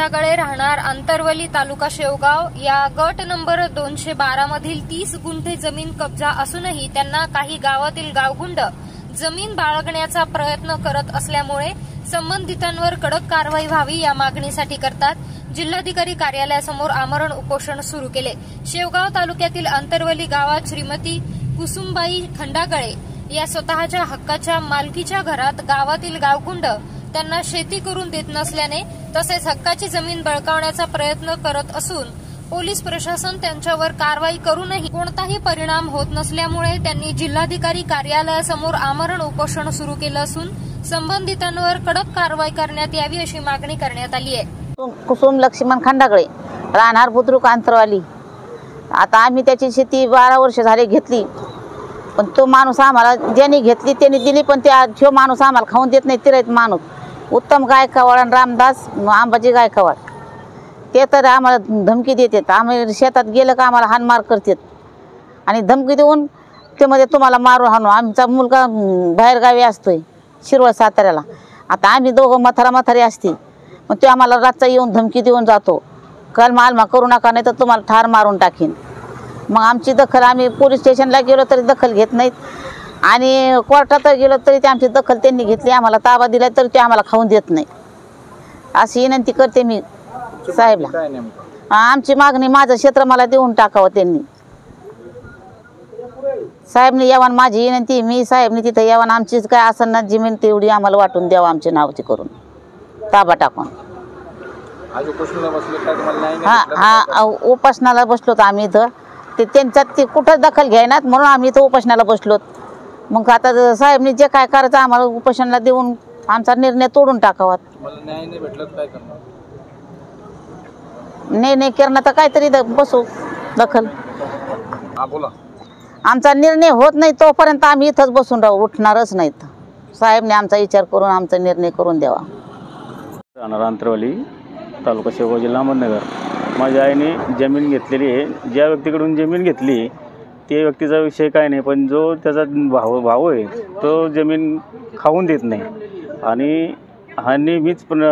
खंडागळे राहणार आंतरवली तालुका शेवगाव या गट नंबर 212 मधील 30 गुंठे जमीन कब्जा असूनही त्यांना काही गावातील गावगुंड जमीन बाळगण्याचा प्रयत्न करत असल्यामुळे संबंधितांवर कडक कारवाई व्हावी या मागणीसाठी करतात जिल्हाधिकारी कार्यालयासमोर आमरण उपोषण सुरू केले। शेवगाव तालुक्यातील आंतरवली गावात श्रीमती कुसुमबाई खंडागळे या स्वतःच्या हक्काच्या मालकीच्या घरात गावातील गावगुंड त्यांना शेती करून देत नसल्याने तसेच हक्काची जमीन बळकावण्याचा प्रयत्न करत असून पोलीस प्रशासन त्यांच्यावर कारवाई करूनही कोणताही परिणाम होत नसल्यामुळे त्यांनी जिल्हाधिकारी कार्यालयासमोर आमरण उपोषण सुरू केलं असून संबंधितांवर कडक कारवाई करण्यात यावी अशी मागणी करण्यात आली आहे। कुसुम लक्ष्मण खंडागळे राहणार बुद्रुक आंतरवाली। आता आम्ही त्याची शेती 12 वर्ष झाले घेतली, पण तो माणूस आम्हाला ज्यांनी घेतली त्यांनी दिली, पण तो माणूस आम्हाला खाऊन देत नाही। तिरत माणूस उत्तम गायकवाड आणि रामदास अंबाजी गायकवाड ते तर आम्हाला धमकी देतात। आम्ही शेतात गेलं का आम्हाला हाणमार करतात आणि धमकी देऊन ते मध्ये तुम्हाला मारून हाणू। आमचा मुलगा बाहेरगावी असतोय शिरवळ साताऱ्याला। आता आम्ही दोघं म्हातारी असते, मग ते आम्हाला रातचा येऊन धमकी देऊन जातो, कलमा करू नका नाही तर तुम्हाला ठार मारून टाकीन। मग आमची दखल आम्ही पोलीस स्टेशनला गेलो तरी दखल घेत नाहीत आणि कोर्टात गेलो तरी ते आमची दखल त्यांनी घेतली, आम्हाला ताबा दिला तरी ते आम्हाला खाऊन देत नाही। अशी विनंती करते मी साहेबला। आमची मागणी माझं क्षेत्र मला देऊन टाकावं त्यांनी। साहेबने यावं माझी विनंती, मी साहेबने तिथं यावं, आमचीच काय असेल ना जमीन तेवढी आम्हाला वाटून द्यावं आमच्या नावाची करून ताबा टाकून। उपोषणाला बसलो आम्ही इथं, ते त्यांच्यात ते कुठं दखल घ्यायनात म्हणून आम्ही इथं उपोषणाला बसलो। मग आता साहेबने जे काय करायचं आम्हाला उपोषणाला देऊन आमचा निर्णय तोडून टाकावा। नाही करणं तर काहीतरी बसू दखल। आमचा निर्णय होत नाही तोपर्यंत आम्ही इथंच बसून राहू, उठणारच नाहीत। साहेबने आमचा विचार करून आमचा निर्णय करून द्यावा। राहणार आंतरवली तालुका शेवगाव जिल्हा अहमदनगर। माझ्या आईने जमीन घेतलेली आहे। ज्या व्यक्तीकडून जमीन घेतली त्या व्यक्तीचा विषय काय नाही, पण जो त्याचा भाऊ आहे तो जमीन खाऊन देत नाही आणि हा नेहमीच पण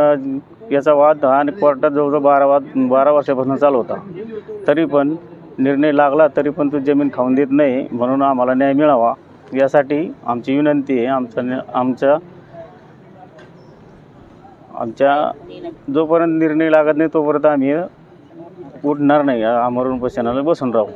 याचा वाद आणि कोर्टात जवळजवळ 12 वर्षापासून चालू होता। तरी पण निर्णय लागला तरी पण तो जमीन खाऊन देत नाही, म्हणून आम्हाला न्याय मिळावा यासाठी आमची विनंती आहे। आमच्या जोपर्यंत निर्णय लागत नाही तोपर्यंत आम्ही उठणार नाही, आमरण उपोषणाला बसून राहू।